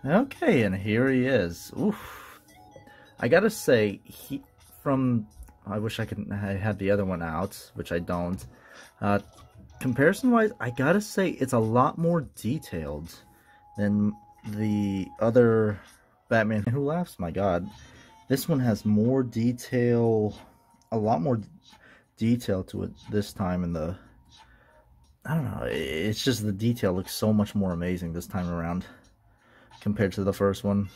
Okay, and here he is. Oof. I gotta say, I wish I had the other one out, which I don't. Comparison-wise, I gotta say, it's a lot more detailed than the other Batman Who Laughs. My god. This one has more detail, a lot more detail to it this time in the... I don't know, it's just the detail looks so much more amazing this time around compared to the first one.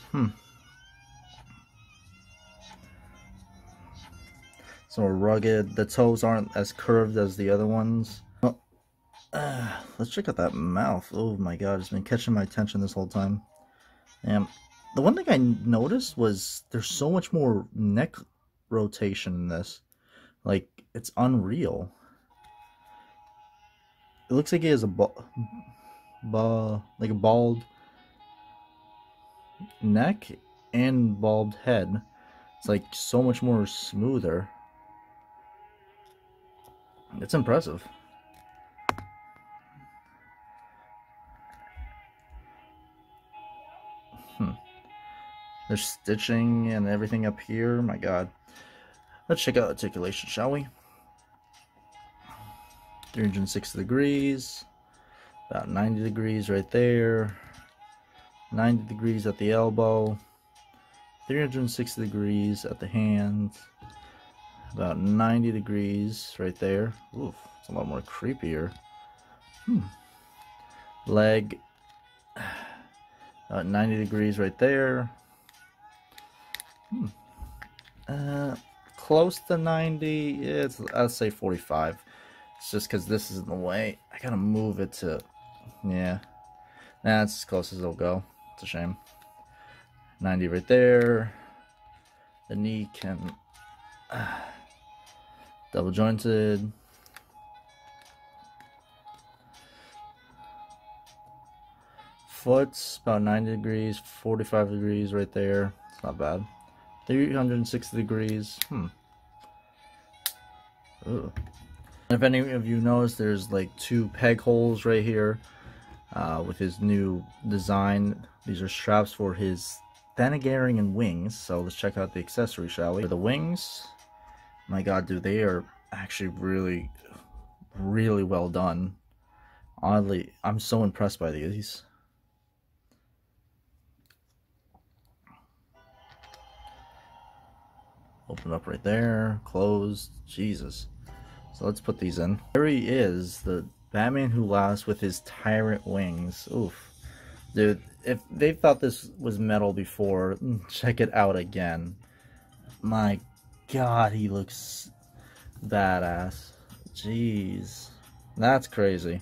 So more rugged. The toes aren't as curved as the other ones. Oh, let's check out that mouth. Oh my god, it's been catching my attention this whole time. And the one thing I noticed was there's so much more neck rotation in this. Like, it's unreal. It looks like he has a like a bald neck and bald head. It's like so much more smoother. It's impressive. There's stitching and everything up here. My god. Let's check out Articulation, shall we? 360 degrees. About 90 degrees right there. 90 degrees at the elbow. 360 degrees at the hand. About 90 degrees right there. Oof, it's a lot more creepier. Leg. 90 degrees right there. Close to 90. I'll say 45. It's just because this is in the way. I gotta move it to... Yeah. That's as close as it'll go. It's a shame. 90 right there. The knee can... double jointed. Foot's about 90 degrees. 45 degrees right there. It's not bad. 360 degrees. Ooh. If any of you notice, there's like 2 peg holes right here with his new design. These are straps for his Thanagarian wings. So let's check out the accessory, shall we? For the wings, my god, dude, they are actually really, really well done. Oddly, I'm so impressed by these. Open up right there, closed. Jesus. So let's put these in. There he is, the Batman Who Laughs with his Tyrant wings. Oof. Dude, if they thought this was metal before, check it out again. My god, he looks badass. Jeez. That's crazy.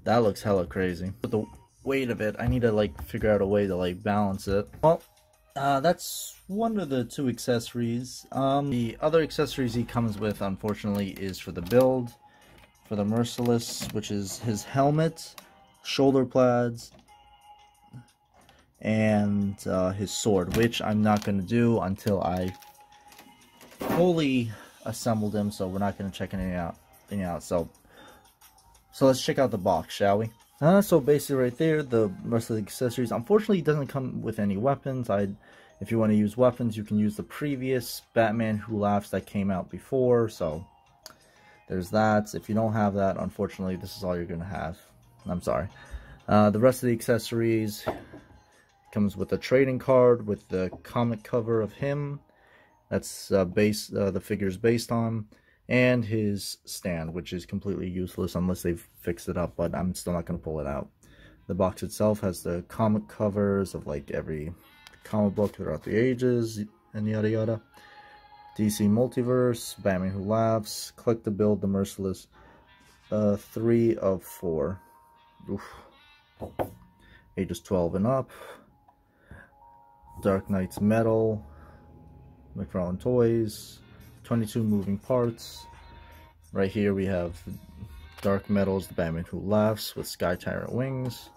That looks hella crazy. With the weight of it, I need to like figure out a way to like balance it. Well, that's one of the 2 accessories. The other accessories he comes with, unfortunately, is for the build. For the Merciless, which is his helmet, shoulder pads, and his sword, which I'm not going to do until I fully assembled him, so we're not going to check anything out. So let's check out the box, shall we? So basically right there, the rest of the accessories. Unfortunately, it doesn't come with any weapons. If you want to use weapons, you can use the previous Batman Who Laughs that came out before. So there's that. If you don't have that, unfortunately, this is all you're going to have. I'm sorry. The rest of the accessories comes with a trading card with the comic cover of him. That's the figure's based on. And his stand, which is completely useless unless they've fixed it up, but I'm still not going to pull it out. The box itself has the comic covers of like every comic book throughout the ages, and yada yada. DC Multiverse, Batman Who Laughs, Collect the Build, The Merciless, 3 of 4. Oof. Ages 12 and up. Dark Knight's Metal, McFarlane Toys, 22 moving parts. Right here we have Dark Metal's The Batman Who Laughs with Sky Tyrant wings.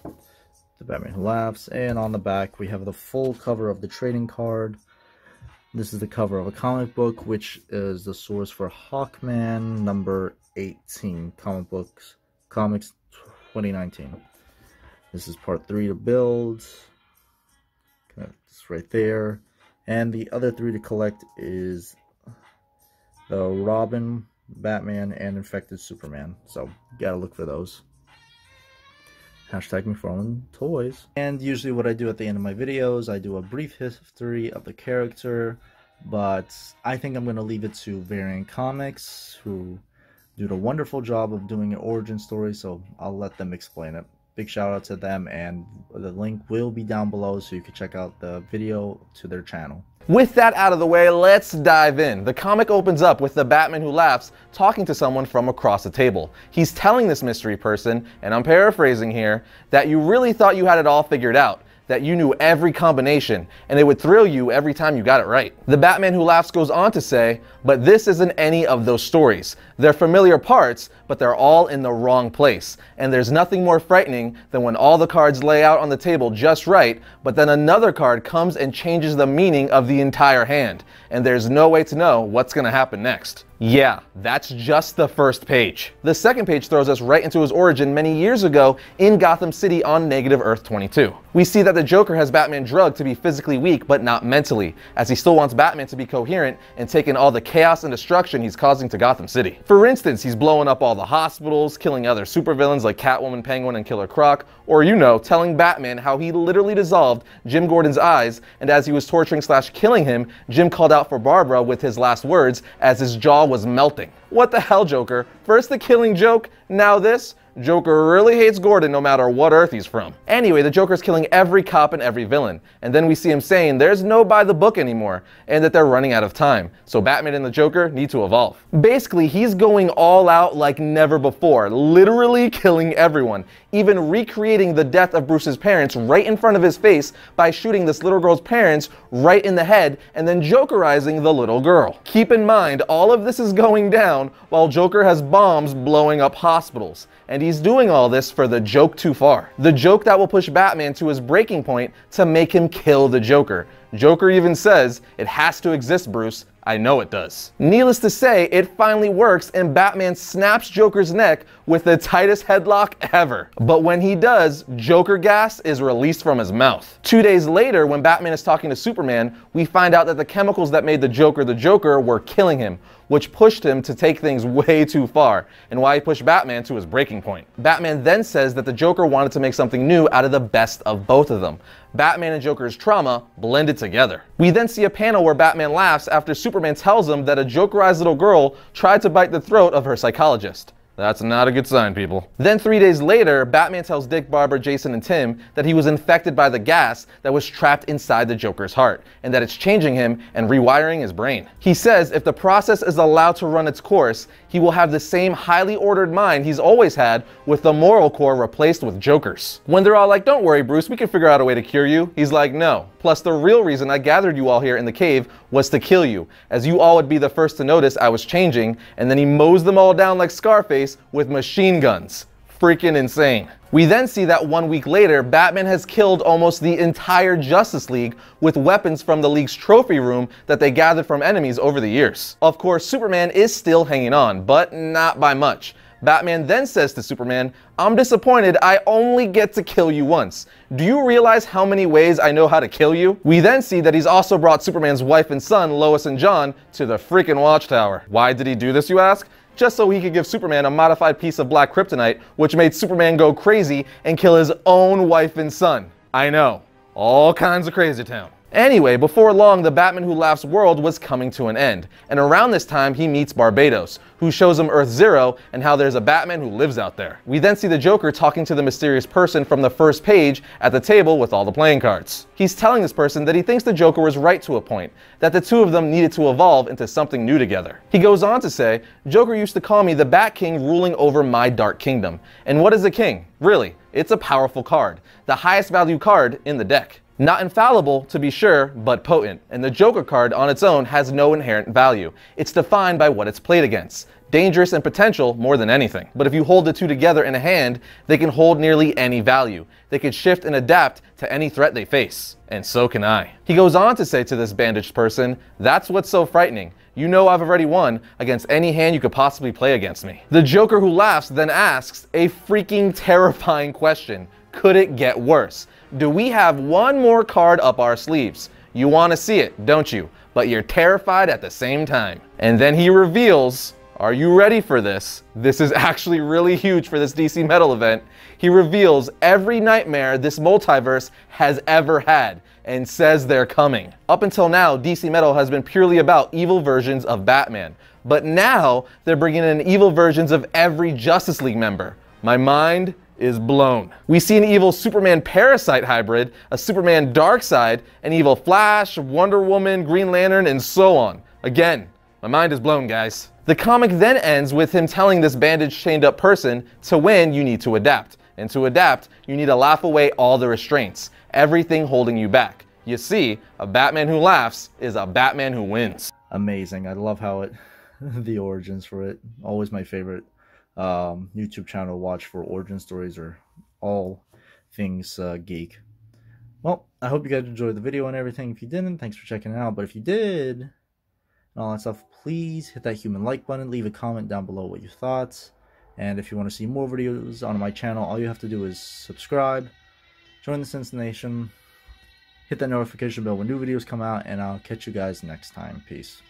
The Batman Who Laughs. And on the back we have the full cover of the trading card. This is the cover of a comic book, which is the source for Hawkman number 18, Comics 2019. This is part 3 to build. It's right there. And the other 3 to collect is the Robin, Batman, and Infected Superman. So, you gotta look for those. Hashtag McFarlane Toys. And usually what I do at the end of my videos, I do a brief history of the character, but I think I'm going to leave it to Variant Comics, who do a wonderful job of doing an origin story, so I'll let them explain it. Big shout out to them, and the link will be down below so you can check out the video to their channel. With that out of the way, let's dive in. The comic opens up with the Batman Who Laughs talking to someone from across the table. He's telling this mystery person, and I'm paraphrasing here, that you really thought you had it all figured out, that you knew every combination, and it would thrill you every time you got it right. The Batman Who Laughs goes on to say, but this isn't any of those stories. They're familiar parts, but they're all in the wrong place. And there's nothing more frightening than when all the cards lay out on the table just right, but then another card comes and changes the meaning of the entire hand. And there's no way to know what's gonna happen next. Yeah, that's just the first page. The second page throws us right into his origin many years ago in Gotham City on Negative Earth 22. We see that the Joker has Batman drugged to be physically weak but not mentally, as he still wants Batman to be coherent and take in all the chaos and destruction he's causing to Gotham City. For instance, he's blowing up all the hospitals, killing other supervillains like Catwoman, Penguin, and Killer Croc, or telling Batman how he literally dissolved Jim Gordon's eyes, and as he was torturing/killing him, Jim called out for Barbara with his last words as his jaw was melting. What the hell, Joker? First the killing joke, now this? Joker really hates Gordon no matter what Earth he's from. Anyway, the Joker's killing every cop and every villain, and then we see him saying there's no by the book anymore, and that they're running out of time, so Batman and the Joker need to evolve. Basically, he's going all out like never before, literally killing everyone, even recreating the death of Bruce's parents right in front of his face by shooting this little girl's parents right in the head, and then Jokerizing the little girl. Keep in mind, all of this is going down while Joker has bombs blowing up hospitals. And he's doing all this for the joke too far. The joke that will push Batman to his breaking point to make him kill the Joker. Joker even says, "It has to exist, Bruce. I know it does." Needless to say, it finally works and Batman snaps Joker's neck with the tightest headlock ever. But when he does, Joker gas is released from his mouth. 2 days later, when Batman is talking to Superman, we find out that the chemicals that made the Joker were killing him, which pushed him to take things way too far, and why he pushed Batman to his breaking point. Batman then says that the Joker wanted to make something new out of the best of both of them. Batman and Joker's trauma blended together. We then see a panel where Batman laughs after Superman tells him that a Jokerized little girl tried to bite the throat of her psychologist. That's not a good sign, people. Then 3 days later, Batman tells Dick, Barbara, Jason, and Tim that he was infected by the gas that was trapped inside the Joker's heart, and that it's changing him and rewiring his brain. He says if the process is allowed to run its course, he will have the same highly ordered mind he's always had, with the moral core replaced with Jokers. When they're all like, "Don't worry, Bruce, we can figure out a way to cure you," he's like, "No. Plus, the real reason I gathered you all here in the cave was to kill you, as you all would be the first to notice I was changing," and then he mows them all down like Scarface with machine guns. Freaking insane. We then see that 1 week later, Batman has killed almost the entire Justice League with weapons from the League's trophy room that they gathered from enemies over the years. Of course, Superman is still hanging on, but not by much. Batman then says to Superman, "I'm disappointed I only get to kill you once. Do you realize how many ways I know how to kill you?" We then see that he's also brought Superman's wife and son, Lois and John, to the freaking Watchtower. Why did he do this, you ask? Just so he could give Superman a modified piece of black kryptonite, which made Superman go crazy and kill his own wife and son. I know, all kinds of crazy town. Anyway, before long, the Batman Who Laughs world was coming to an end, and around this time he meets Barbados, who shows him Earth Zero and how there's a Batman who lives out there. We then see the Joker talking to the mysterious person from the first page at the table with all the playing cards. He's telling this person that he thinks the Joker was right to a point, that the two of them needed to evolve into something new together. He goes on to say, "Joker used to call me the Bat King ruling over my Dark Kingdom. And what is a king? Really, it's a powerful card, the highest value card in the deck. Not infallible, to be sure, but potent, and the Joker card on its own has no inherent value. It's defined by what it's played against. Dangerous and potential more than anything. But if you hold the two together in a hand, they can hold nearly any value. They can shift and adapt to any threat they face. And so can I." He goes on to say to this bandaged person, "That's what's so frightening. You know I've already won against any hand you could possibly play against me." The Joker Who Laughs then asks a freaking terrifying question. Could it get worse? Do we have one more card up our sleeves? You want to see it, don't you? But you're terrified at the same time. And then he reveals, are you ready for this? This is actually really huge for this DC Metal event. He reveals every nightmare this multiverse has ever had and says they're coming. Up until now, DC Metal has been purely about evil versions of Batman. But now they're bringing in evil versions of every Justice League member. My mind is blown. We see an evil Superman Parasite hybrid, a Superman Darkseid, an evil Flash, Wonder Woman, Green Lantern, and so on. Again, my mind is blown, guys. The comic then ends with him telling this bandaged, chained up person, to win, you need to adapt. And to adapt, you need to laugh away all the restraints, everything holding you back. You see, a Batman who laughs is a Batman who wins. Amazing. I love how it, the origins for it, always my favorite YouTube channel to watch for origin stories or all things geek. Well, I hope you guys enjoyed the video and everything. If you didn't, thanks for checking it out. But if you did, and all that stuff, please hit that human like button, leave a comment down below what you thought. And if you want to see more videos on my channel, all you have to do is subscribe, join the Sins Nation, hit that notification bell when new videos come out, and I'll catch you guys next time. Peace.